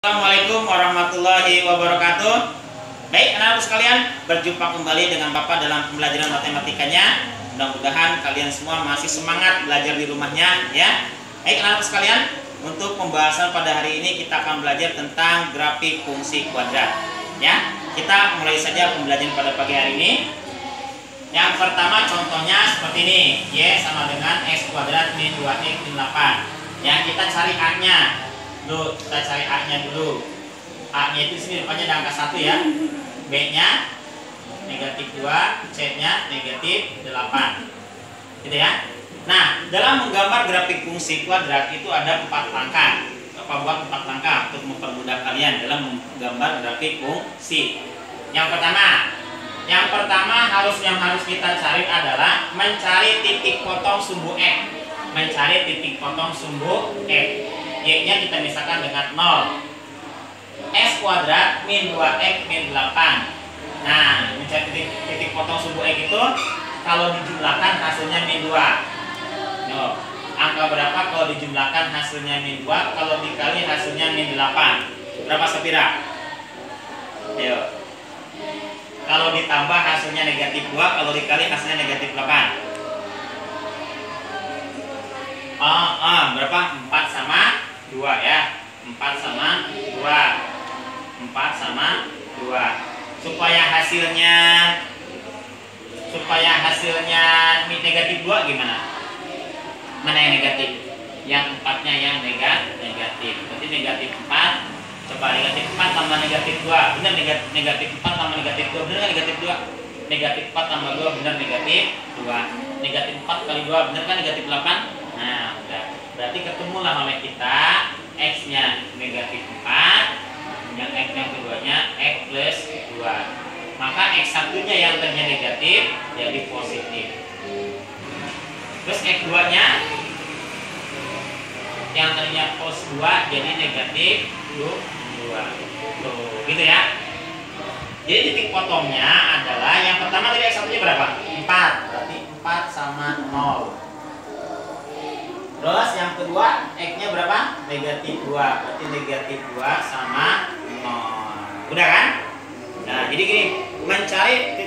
Assalamualaikum warahmatullahi wabarakatuh. Baik, anak-anak sekalian, berjumpa kembali dengan Bapak dalam pembelajaran matematikanya. Mudah-mudahan kalian semua masih semangat belajar di rumahnya, ya. Baik, anak-anak sekalian, untuk pembahasan pada hari ini kita akan belajar tentang grafik fungsi kuadrat. Ya, kita mulai saja pembelajaran pada pagi hari ini. Yang pertama contohnya seperti ini, y sama dengan x kuadrat min 2x min 8. Ya, kita cari a-nya. Dulu kita cari a-nya dulu. A-nya itu sini depannya ada angka 1 ya. B-nya negatif 2, C-nya negatif 8. Gitu ya. Nah, dalam menggambar grafik fungsi kuadrat itu ada 4 langkah. Bapak buat 4 langkah untuk mempermudah kalian dalam menggambar grafik fungsi. Yang pertama yang harus kita cari adalah mencari titik potong sumbu x. Mencari titik potong sumbu x. Y-nya kita misalkan dengan 0. X kuadrat min 2x min 8. Nah, mencari titik potong sumbu x itu kalau dijumlahkan hasilnya min 2. Yo, angka berapa kalau dijumlahkan hasilnya min 2, kalau dikali hasilnya min 8? Berapa Sapira? Ayo. Kalau ditambah hasilnya negatif 2, kalau dikali hasilnya negatif 8. Berapa? 4 sama 2 ya. 4 sama 2. 4 sama 2. Supaya hasilnya negatif 2 gimana? Mana yang negatif? Yang 4-nya yang negatif. Berarti negatif 4. Coba negatif 4 tambah negatif 2. Benar negatif 4 tambah negatif 2. Benar kan negatif 2? Negatif 4 tambah 2 benar negatif 2. Negatif 4 kali 2 benar kan negatif 8? Nah, udah. Berarti ketemulah oleh kita x-nya negatif 4, yang x yang keduanya x plus 2. Maka x1-nya yang tadinya negatif jadi positif. Terus x2-nya yang tadinya plus 2 jadi negatif 2. Tuh, gitu ya. Jadi titik potongnya adalah yang pertama tadi x1-nya berapa? 4. Berarti 4 sama 0. Terus yang kedua x-nya berapa? Negatif 2. Berarti negatif 2 sama 0. Udah kan? Nah, jadi gini, mencari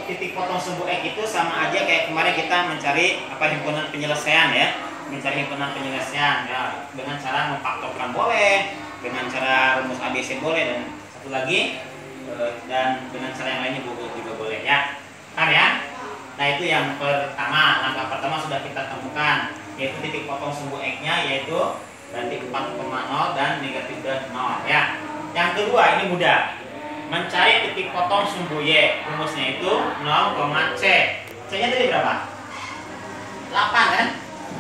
titik potong sumbu x itu sama aja kayak kemarin kita mencari himpunan penyelesaian ya. Mencari himpunan penyelesaian ya, dengan cara memfaktorkan boleh, dengan cara rumus ABC boleh, dan satu lagi dan dengan cara yang lainnya juga boleh ya. Kan ya? Nah, itu yang pertama. Langkah pertama sudah kita temukan, yaitu titik potong sumbu x-nya yaitu berarti 4,0 dan negatif 0 ya. Yang kedua ini mudah. Mencari titik potong sumbu y. Rumusnya itu 0, c. C-nya tadi berapa? 8 kan?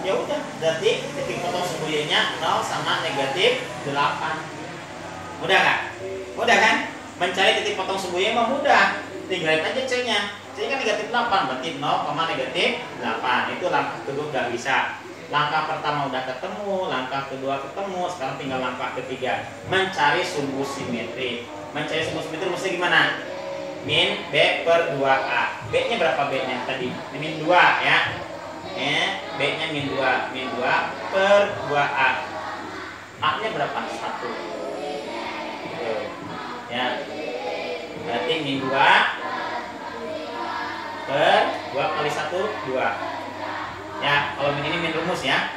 Ya udah, berarti titik potong sumbu y-nya 0 sama negatif 8. Mudah kan? Mudah kan? Mencari titik potong sumbu y mah mudah. Tinggalin aja c-nya. C kan negatif 8, berarti 0, negatif 8. Itu langkah kedua udah bisa. Langkah pertama udah ketemu, langkah kedua ketemu, sekarang tinggal langkah ketiga, mencari sumbu simetri. Mencari sumbu simetri mesti gimana? Min B per 2A. B-nya berapa B-nya tadi? Min 2 ya. B-nya min 2. Min 2 per 2A. A-nya berapa? 1. Ya. Berarti min 2 per 2 kali 1, 2. Ya, kalau min ini min rumus ya.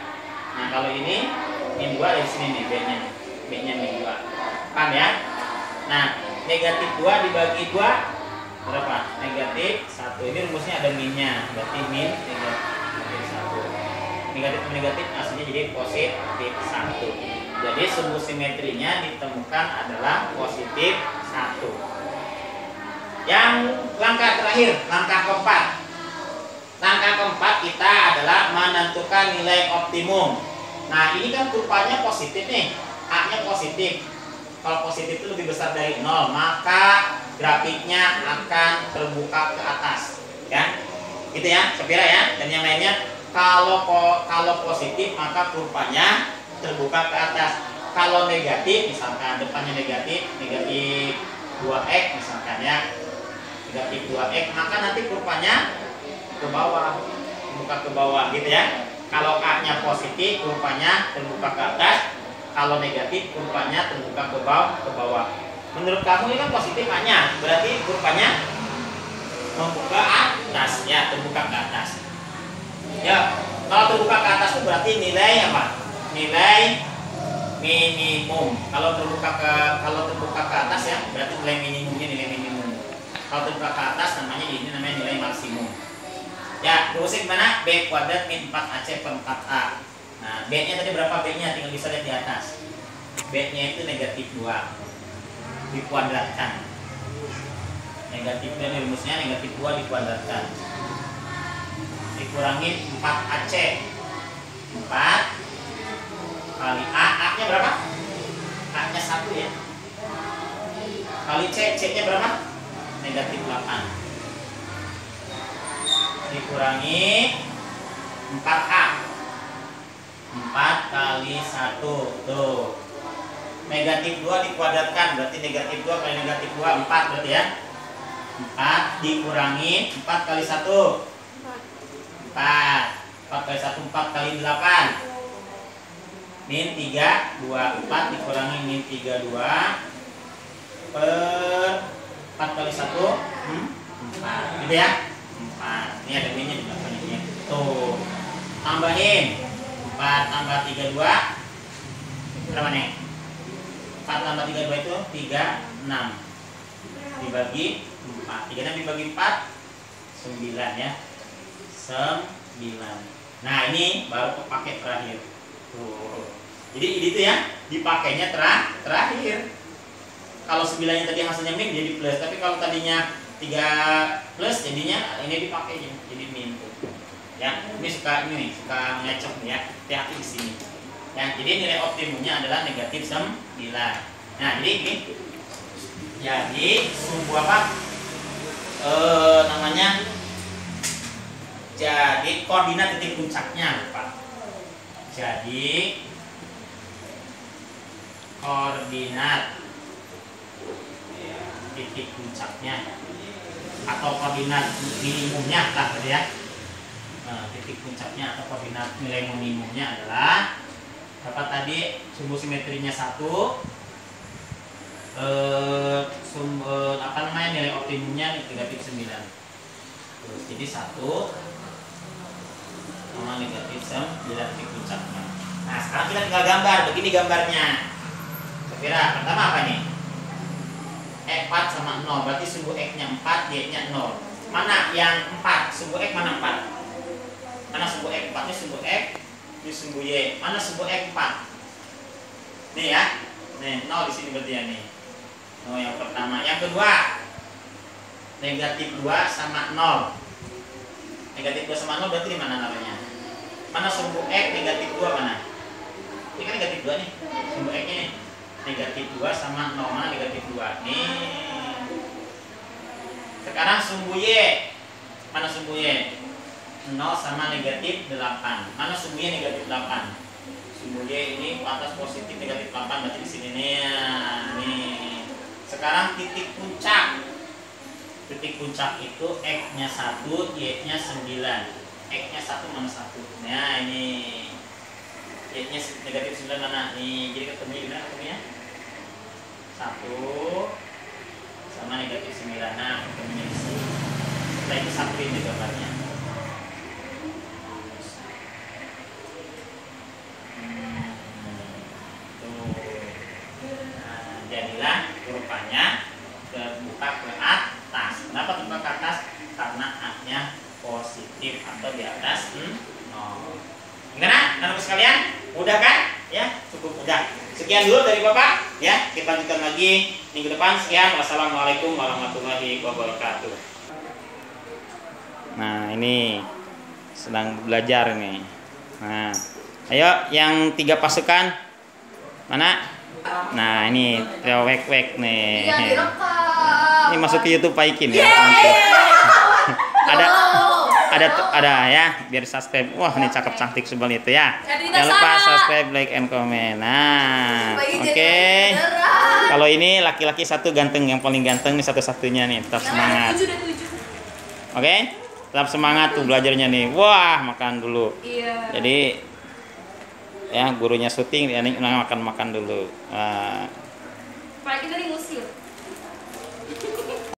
Nah, kalau ini min 2 dari sini nih B-nya. B-nya min 2. Paham ya? Nah, negatif 2 dibagi 2 berapa? Negatif 1. Ini rumusnya ada minnya. Berarti min negatif 1. Negatif negatif hasilnya jadi positif 1. Jadi sumbu simetrinya ditemukan adalah positif 1. Yang langkah terakhir, langkah keempat. Langkah keempat kita adalah menentukan nilai optimum. Nah, ini kan kurvanya positif nih. A-nya positif. Kalau positif itu lebih besar dari 0, maka grafiknya akan terbuka ke atas. Ya. Gitu ya, Sapira ya. Dan yang lainnya, kalau positif maka kurvanya terbuka ke atas. Kalau negatif, misalkan depannya negatif 2x misalkan ya. Negatif 2x, maka nanti kurvanya ke bawah, terbuka ke bawah gitu ya. Kalau A-nya positif, kurvanya terbuka ke atas. Kalau negatif kurvanya terbuka ke bawah. Menurut kamu ini kan positif A-nya, berarti kurvanya membuka atas, ya, terbuka ke atas. Ya, kalau terbuka ke atas itu berarti nilai apa? Nilai minimum. Kalau terbuka ke atas ya, berarti nilai minimumnya nilai minimum. Kalau terbuka ke atas namanya ini namanya nilai maksimum. Ya, rumusnya gimana? B kuadrat min 4AC per 4A. Nah, B-nya tadi berapa B-nya? Tinggal bisa lihat di atas. B-nya itu negatif 2 dikuadratkan. Negatifnya rumusnya negatif 2 dikuadratkan. Dikurangi 4AC. 4 kali A-nya berapa? A-nya 1 ya. Kali C-nya berapa? Negatif 8. Dikurangi 4A. 4 kali 1 tuh negatif 2 dikuadratkan berarti negatif 2 kali negatif 2 4 berarti ya 4 dikurangi 4 kali 1 4 kali 1 4 kali 8 min 3 2 4 dikurangi min 32 per 4 kali 1 4 gitu ya 4 ini ada minnya di belakangnya tuh tambahin 4 tambah 32 berapa nih? 4 tambah 32 itu 36 dibagi 4 36 dibagi 4 9 ya 9. Nah ini baru kepake terakhir tuh. Jadi itu ya dipakainya terakhir. Kalau 9 nya tadi hasilnya min jadi plus, tapi kalau tadinya 3 plus jadinya ini dipakai jadi min tuh. Ya, ini suka ngecok ya. Hati-hati di sini. Ya, jadi nilai optimumnya adalah negatif 9. Nah, jadi ini jadi sumbu apa? Namanya jadi koordinat titik puncaknya, Pak. Jadi koordinat titik puncaknya atau koordinat minimumnya lah ya. Titik puncaknya atau koordinat nilai minimumnya adalah apa tadi? Sumbu simetrinya 1, sumber apa namanya nilai optimumnya negatif 9. Terus jadi 1 sama negatif 9 titik puncaknya. Nah sekarang kita tinggal gambar. Begini gambarnya. Kira pertama apa nih? X 4 sama 0 berarti sumbu X nya 4, Y nya 0. Mana yang 4? Sumbu X mana 4? Mana sumbu X 4? Ini sumbu X, ini sumbu Y. Mana sumbu X 4? Nih ya. Nih 0 di sini berarti ya nih. Oh yang pertama. Yang kedua negatif 2 sama 0. Negatif 2 sama 0 berarti di mana namanya? Mana sumbu X negatif 2 mana? Ini kan negatif 2 nih. Sumbu X nya nih. Negatif 2 sama 0. Mana negatif 2? Nih. Sekarang sumbu Y. Mana sumbu Y? 0 sama negatif 8. Mana sumbu Y negatif 8? Sumbu Y ini ke atas positif negatif 8 berarti di sini nih. Nih. Sekarang titik puncak. Titik puncak itu X-nya 1, Y-nya 9. X-nya 1 mana 1? Nah, ini. Y-nya negatif 9 mana? Nih, jadi ketemunya di mana ketemunya? 1 sama negatif 9. Nah, ketemunya di sini. Setelah itu satu ini gambarnya. Jadilah kurvanya terbuka ke atas. Kenapa terbuka ke atas? Karena A-nya positif atau di atas 0. Gimana anak-anak sekalian? Mudah kan? Ya, cukup mudah. Sekian dulu dari Bapak. Ya, kita lanjutkan lagi minggu depan. Sekian. Wassalamualaikum warahmatullahi wabarakatuh. Nah, ini sedang belajar nih. Nah, ayo yang 3 pasukan. Mana? Nah ini Trio Wek nih. Iya, direkam. Ini masuk ke YouTube Pak Ikin ya. ada ya biar subscribe. Wah ini cakep cantik sebel itu ya. Jangan lupa subscribe, like, and comment. Nah oke. Kalau ini laki-laki satu ganteng, yang paling ganteng nih satu-satunya nih. Tetap semangat. Oke, tetap semangat tuh belajarnya nih. Wah makan dulu. Iya. Jadi Ya, gurunya syuting, ini makan-makan dulu. Apalagi tadi ngusir.